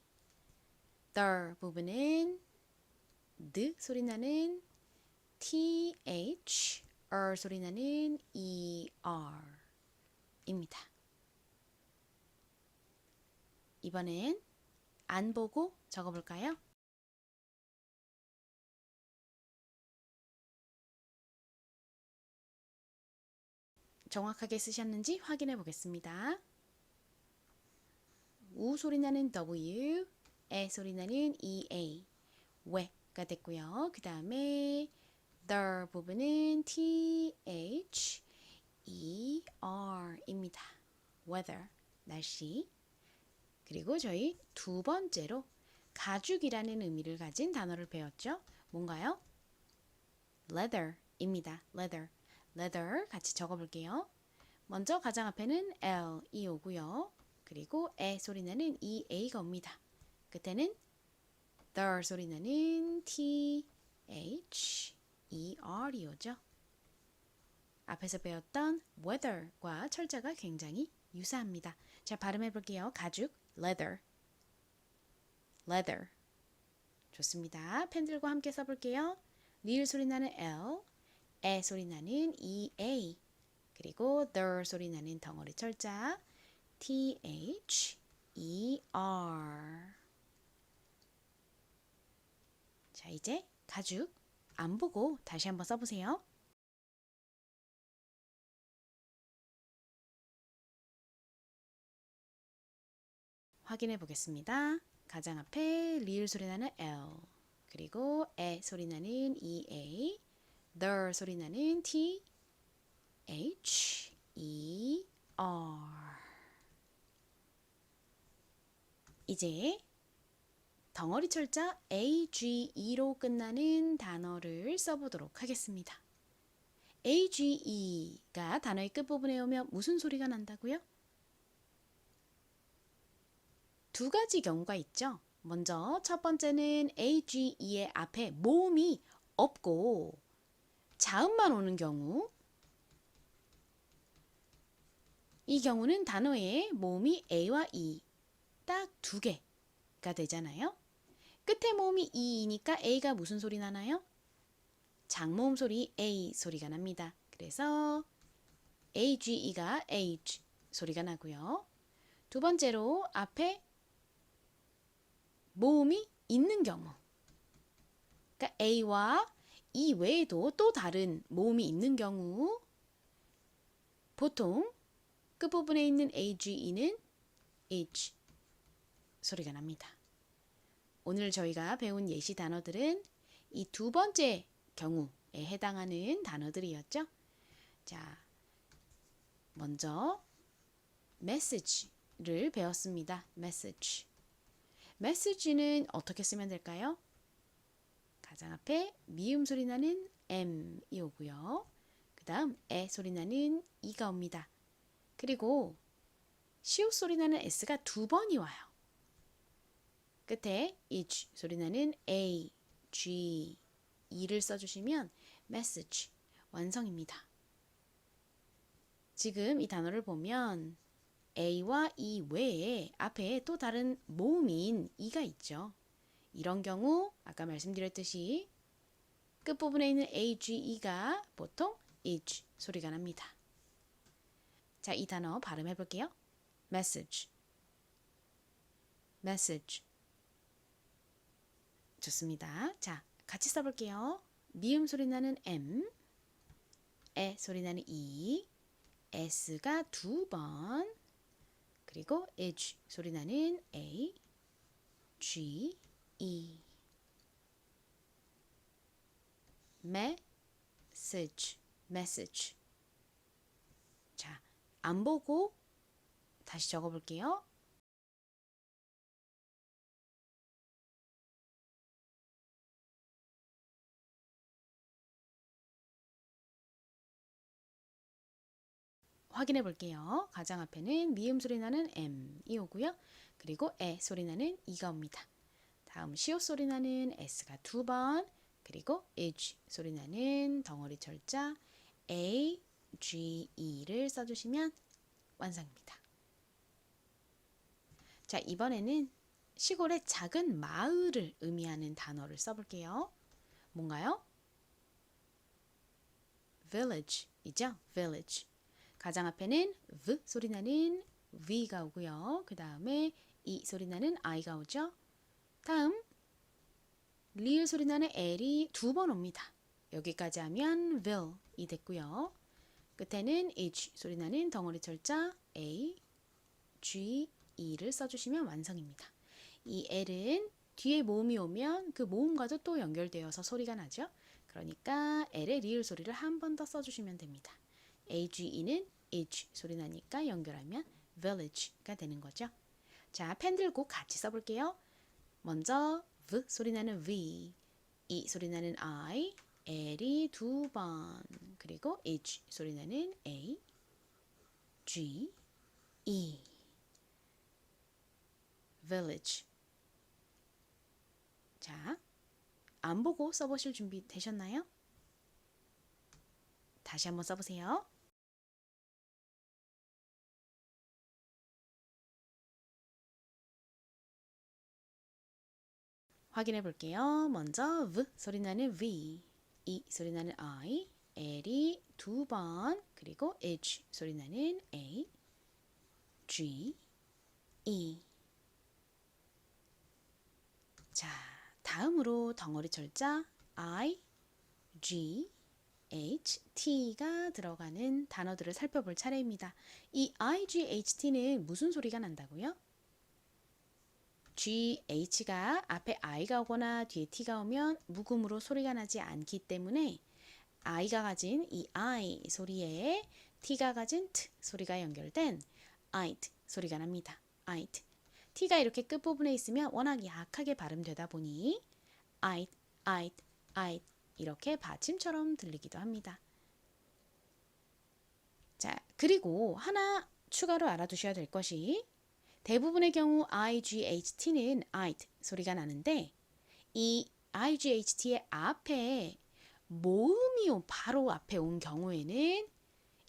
Speaker 2: the 부분은 드 소리 나는 TH, 소리 나는 ER입니다. 이번엔 안 보고 적어볼까요? 정확하게 쓰셨는지 확인해 보겠습니다. 우 소리 나는 W, 에 소리 나는 EA, 왜가 됐고요. 그 다음에 the 부분은 TH, ER입니다. weather, 날씨. 그리고 저희 두 번째로 가죽이라는 의미를 가진 단어를 배웠죠. 뭔가요? leather입니다. leather 같이 적어볼게요. 먼저 가장 앞에는 L이 오고요. 그리고 에 소리 나는 EA가 옵니다. 끝에는 the 소리 나는 TH, ER이 오죠. 앞에서 배웠던 weather과 철자가 굉장히 유사합니다. 자, 발음해 볼게요. 가죽, leather. 좋습니다. 펜들과 함께 써볼게요. 리을 소리 나는 L, 에 소리 나는 EA, 그리고 the 소리 나는 덩어리 철자 TH, ER. 자, 이제 가죽 안 보고 다시 한번 써보세요. 확인해 보겠습니다. 가장 앞에 리을 소리 나는 L, 그리고 에 소리 나는 EA, the 소리 나는 T, H, E, R. 이제 덩어리 철자 AGE로 끝나는 단어를 써보도록 하겠습니다. AGE가 단어의 끝부분에 오면 무슨 소리가 난다고요? 두 가지 경우가 있죠. 먼저 첫 번째는 AGE의 앞에 모음이 없고 자음만 오는 경우, 이 경우는 단어에 모음이 A와 E 딱 두 개가 되잖아요. 끝에 모음이 E이니까 A가 무슨 소리 나나요? 장모음 소리 A 소리가 납니다. 그래서 age가 age 소리가 나고요. 두 번째로 앞에 모음이 있는 경우. 그러니까 a와 e 외에도 또 다른 모음이 있는 경우 보통 끝부분에 있는 age는 age 소리가 납니다. 오늘 저희가 배운 예시 단어들은 이 두 번째 경우에 해당하는 단어들이었죠. 자, 먼저 message를 배웠습니다. message. message는 어떻게 쓰면 될까요? 가장 앞에 미음 소리 나는 m이 오고요. 그 다음 에 소리 나는 e가 옵니다. 그리고 시옷 소리 나는 s가 두 번이 와요. 끝에 each 소리 나는 a, g, e를 써주시면 message 완성입니다. 지금 이 단어를 보면 a와 e 외에 앞에 또 다른 모음인 e가 있죠. 이런 경우 아까 말씀드렸듯이 끝부분에 있는 age가 보통 age 소리가 납니다. 자, 이 단어 발음해 볼게요. message, message. 좋습니다. 자, 같이 써볼게요. 미음 소리 나는 m, 에 소리 나는 e, s가 두 번, 그리고 edge 소리 나는 a, g, e. message, message. 자, 안 보고 다시 적어볼게요. 확인해 볼게요. 가장 앞에는 미음 소리 나는 m이 오고요. 그리고 에 소리 나는 e가 옵니다. 다음 시옷 소리 나는 s가 두 번, 그리고 edge 소리 나는 덩어리 철자 a, g, e를 써주시면 완성입니다. 자, 이번에는 시골의 작은 마을을 의미하는 단어를 써볼게요. 뭔가요? village이죠. village. 가장 앞에는 v 소리 나는 v가 오고요. 그 다음에 e 소리 나는 i가 오죠. 다음 리을 소리 나는 l이 두 번 옵니다. 여기까지 하면 ville이 됐고요. 끝에는 h 소리 나는 덩어리 철자 a, g, e를 써주시면 완성입니다. 이 l은 뒤에 모음이 오면 그 모음과도 또 연결되어서 소리가 나죠. 그러니까 l의 리을 소리를 한 번 더 써주시면 됩니다. age는 h 소리 나니까 연결하면 village가 되는 거죠. 자, 펜 들고 같이 써볼게요. 먼저 v 소리 나는 v, e 소리 나는 i, l이 두 번, 그리고 h 소리 나는 a, g, e. village. 자, 안 보고 써보실 준비 되셨나요? 다시 한번 써보세요. 확인해 볼게요. 먼저 v 소리 나는 v, e 소리 나는 i, l이 두 번, 그리고 h 소리 나는 a, g, e. 자, 다음으로 덩어리 철자 I, G, H, T가 들어가는 단어들을 살펴볼 차례입니다. 이 I, G, H, T는 무슨 소리가 난다고요? G, H가 앞에 I가 오거나 뒤에 T가 오면 묵음으로 소리가 나지 않기 때문에 I가 가진 이 I 소리에 T가 가진 T 소리가 연결된 IT 소리가 납니다. IT. T가 이렇게 끝부분에 있으면 워낙 약하게 발음되다 보니 IT, IT, IT 이렇게 받침처럼 들리기도 합니다. 자, 그리고 하나 추가로 알아두셔야 될 것이 대부분의 경우 IGHT는 IT 소리가 나는데 이 IGHT의 앞에 모음이 바로 앞에 온 경우에는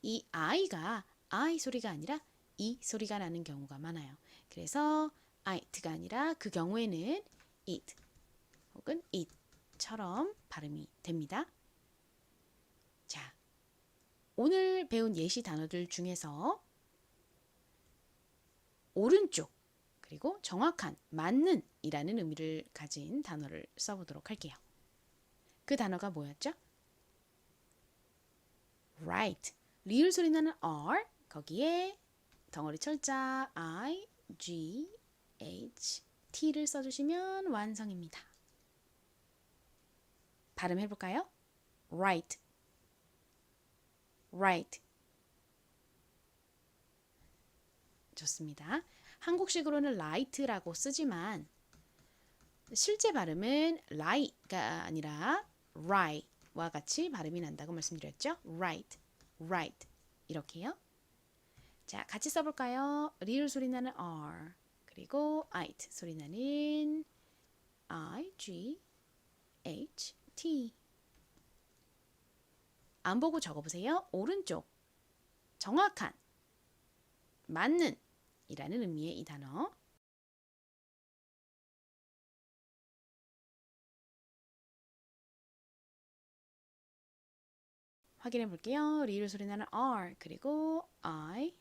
Speaker 2: 이 I가 I 소리가 아니라 E 소리가 나는 경우가 많아요. 그래서 it가 아니라 그 경우에는 it 혹은 it처럼 발음이 됩니다. 자, 오늘 배운 예시 단어들 중에서 오른쪽 그리고 정확한, 맞는 이라는 의미를 가진 단어를 써보도록 할게요. 그 단어가 뭐였죠? right. 리을 소리 나는 R, 거기에 덩어리 철자 I, G, H, T를 써주시면 완성입니다. 발음해볼까요? right, right. 좋습니다. 한국식으로는 light라고 쓰지만 실제 발음은 lie가 아니라 right와 같이 발음이 난다고 말씀드렸죠? right, right 이렇게요. 자, 같이 써볼까요? 리을 소리 나는 R 그리고 it 소리 나는 I, G, H, T. 안 보고 적어보세요. 오른쪽, 정확한, 맞는 이라는 의미의 이 단어. 확인해 볼게요. 리을 소리 나는 R 그리고 I,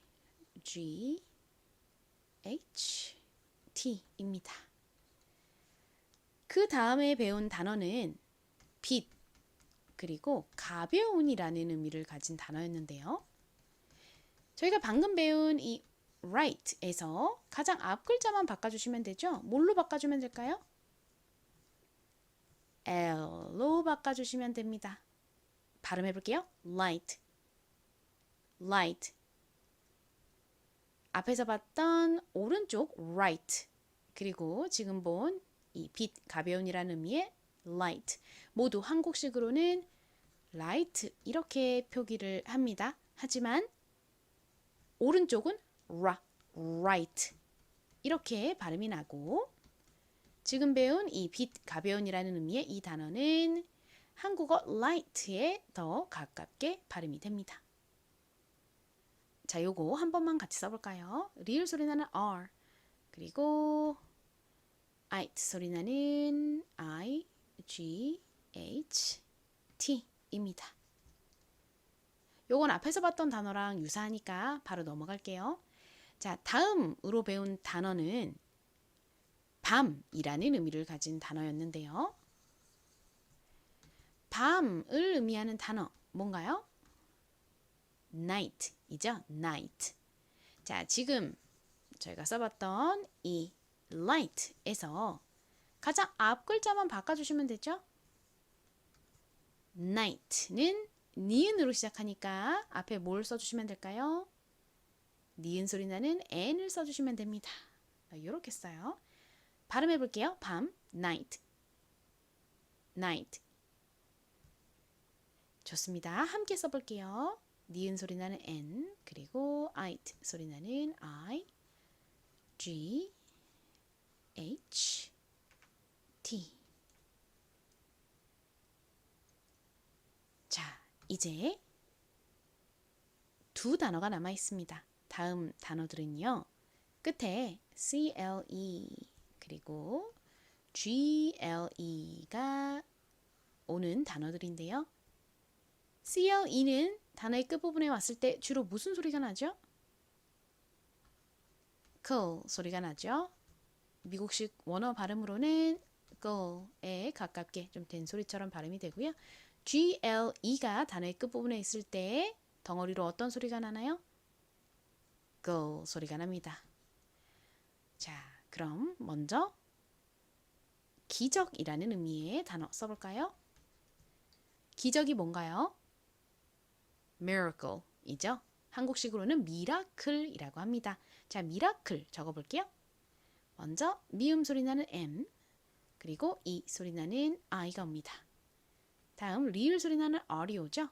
Speaker 2: G, H, T입니다. 그 다음에 배운 단어는 빛 그리고 가벼운이라는 의미를 가진 단어였는데요. 저희가 방금 배운 이 right에서 가장 앞 글자만 바꿔주시면 되죠? 뭘로 바꿔주면 될까요? L로 바꿔주시면 됩니다. 발음해 볼게요. light, light. 앞에서 봤던 오른쪽 right 그리고 지금 본 이 빛, 가벼운이라는 의미의 light 모두 한국식으로는 light 이렇게 표기를 합니다. 하지만 오른쪽은 right 이렇게 발음이 나고 지금 배운 이 빛, 가벼운이라는 의미의 이 단어는 한국어 light에 더 가깝게 발음이 됩니다. 자, 요거 한 번만 같이 써볼까요? 리을 소리 나는 R 그리고 it 소리 나는 I, G, H, T입니다. 요건 앞에서 봤던 단어랑 유사하니까 바로 넘어갈게요. 자, 다음으로 배운 단어는 밤이라는 의미를 가진 단어였는데요. 밤을 의미하는 단어 뭔가요? night이죠. night. 자, 지금 저희가 써봤던 이 light에서 가장 앞 글자만 바꿔주시면 되죠. night는 니은으로 시작하니까 앞에 뭘 써주시면 될까요? 니은 소리 나는 n을 써주시면 됩니다. 이렇게 써요. 발음해 볼게요. 밤, night, night. 좋습니다. 함께 써볼게요. 니은 소리 나는 n 그리고 it 소리 나는 I, G, H, T. 자, 이제 두 단어가 남아 있습니다. 다음 단어들은요. 끝에 CLE 그리고 GLE가 오는 단어들인데요. CLE는 단어의 끝부분에 왔을 때 주로 무슨 소리가 나죠? curl 소리가 나죠. 미국식 원어 발음으로는 curl에 가깝게 좀 된 소리처럼 발음이 되고요. GLE가 단어의 끝부분에 있을 때 덩어리로 어떤 소리가 나나요? curl 소리가 납니다. 자, 그럼 먼저 기적이라는 의미의 단어 써볼까요? 기적이 뭔가요? miracle이죠. 한국식으로는 미라클이라고 합니다. 자, 미라클 적어볼게요. 먼저 미음 소리 나는 M 그리고 이 소리 나는 I가 옵니다. 다음 리을 소리 나는 R이 오죠.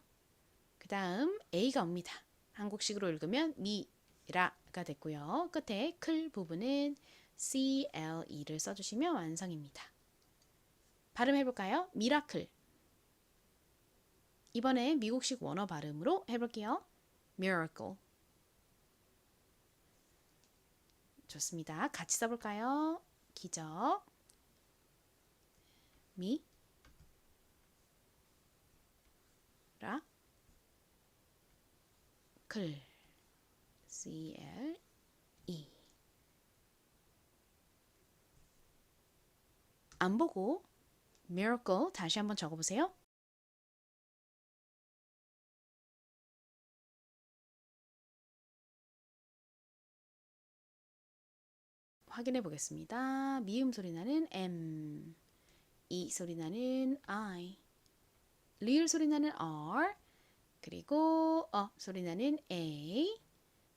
Speaker 2: 그 다음 A가 옵니다. 한국식으로 읽으면 미라가 됐고요. 끝에 클 부분은 CLE를 써주시면 완성입니다. 발음해볼까요? 미라클. 이번에 미국식 원어 발음으로 해볼게요. miracle. 좋습니다. 같이 써볼까요? 기적, 미, 라, 미라클. C-L-E. 안 보고 miracle 다시 한번 적어보세요. 확인해 보겠습니다. 미음 소리 나는 M, 이 소리 나는 I, 리을 소리 나는 R, 그리고 소리 나는 A,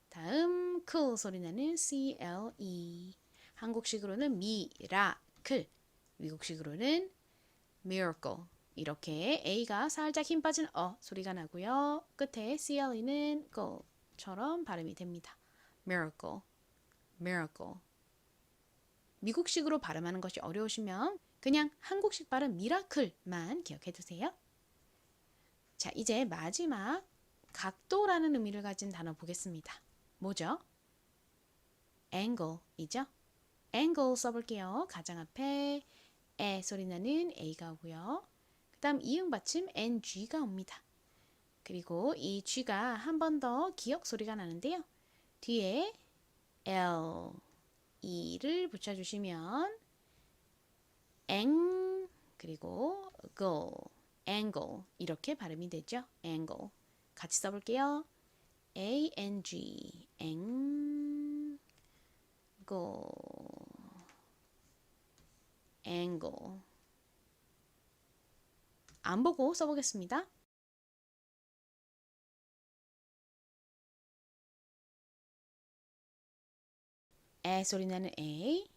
Speaker 2: 다음 cool 소리 나는 CLE. 한국식으로는 미라클, 미국식으로는 miracle. 이렇게 A가 살짝 힘 빠진 소리가 나고요. 끝에 CLE는 go처럼 발음이 됩니다. miracle, miracle. 미국식으로 발음하는 것이 어려우시면 그냥 한국식 발음 미라클만 기억해 두세요. 자, 이제 마지막 각도라는 의미를 가진 단어 보겠습니다. 뭐죠? angle이죠? angle 써볼게요. 가장 앞에 에 소리 나는 A가 오고요. 그 다음 이응 받침 NG가 옵니다. 그리고 이 G가 한 번 더 기역 소리가 나는데요. 뒤에 L, E를 붙여주시면 eng 그리고 go, angle 이렇게 발음이 되죠. angle 같이 써볼게요. A-N-G, angle, angle. 안 보고 써보겠습니다. 에 소리 나는 A,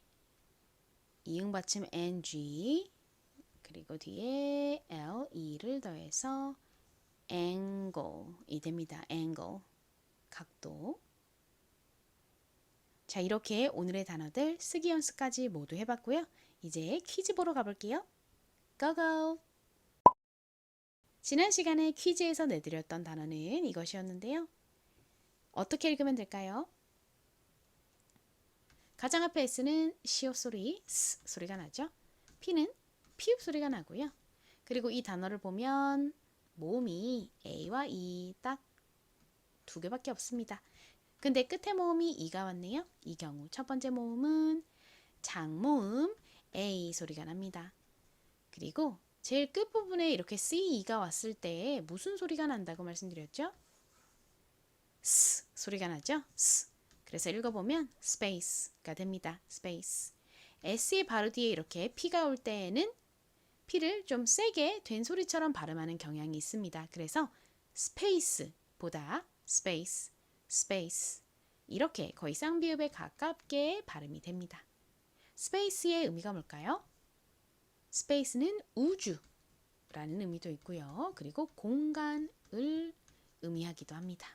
Speaker 2: 이응 받침 NG, 그리고 뒤에 L, E를 더해서 angle이 됩니다. angle, 각도. 자, 이렇게 오늘의 단어들 쓰기 연습까지 모두 해봤고요. 이제 퀴즈 보러 가볼게요. 고고! 지난 시간에 퀴즈에서 내드렸던 단어는 이것이었는데요. 어떻게 읽으면 될까요? 가장 앞에 S는 시옷 소리, S 소리가 나죠. P는 피읍 소리가 나고요. 그리고 이 단어를 보면 모음이 A와 E 딱 두 개밖에 없습니다. 근데 끝에 모음이 E가 왔네요. 이 경우 첫 번째 모음은 장모음 A 소리가 납니다. 그리고 제일 끝부분에 이렇게 CE가 왔을 때 무슨 소리가 난다고 말씀드렸죠? S 소리가 나죠? S. 그래서 읽어보면 space가 됩니다. space. S의 바로 뒤에 이렇게 P가 올 때에는 P를 좀 세게 된 소리처럼 발음하는 경향이 있습니다. 그래서 space보다 space, space 이렇게 거의 쌍비읍에 가깝게 발음이 됩니다. space의 의미가 뭘까요? space는 우주라는 의미도 있고요. 그리고 공간을 의미하기도 합니다.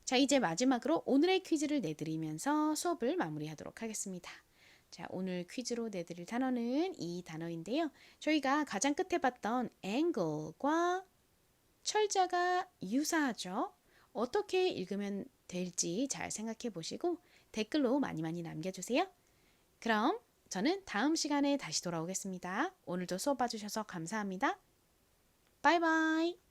Speaker 2: 자, 이제 마지막으로 오늘의 퀴즈를 내드리면서 수업을 마무리하도록 하겠습니다. 자, 오늘 퀴즈로 내드릴 단어는 이 단어인데요. 저희가 가장 끝에 봤던 angle과 철자가 유사하죠. 어떻게 읽으면 될지 잘 생각해 보시고 댓글로 많이 남겨주세요. 그럼 저는 다음 시간에 다시 돌아오겠습니다. 오늘도 수업 봐주셔서 감사합니다. 바이바이.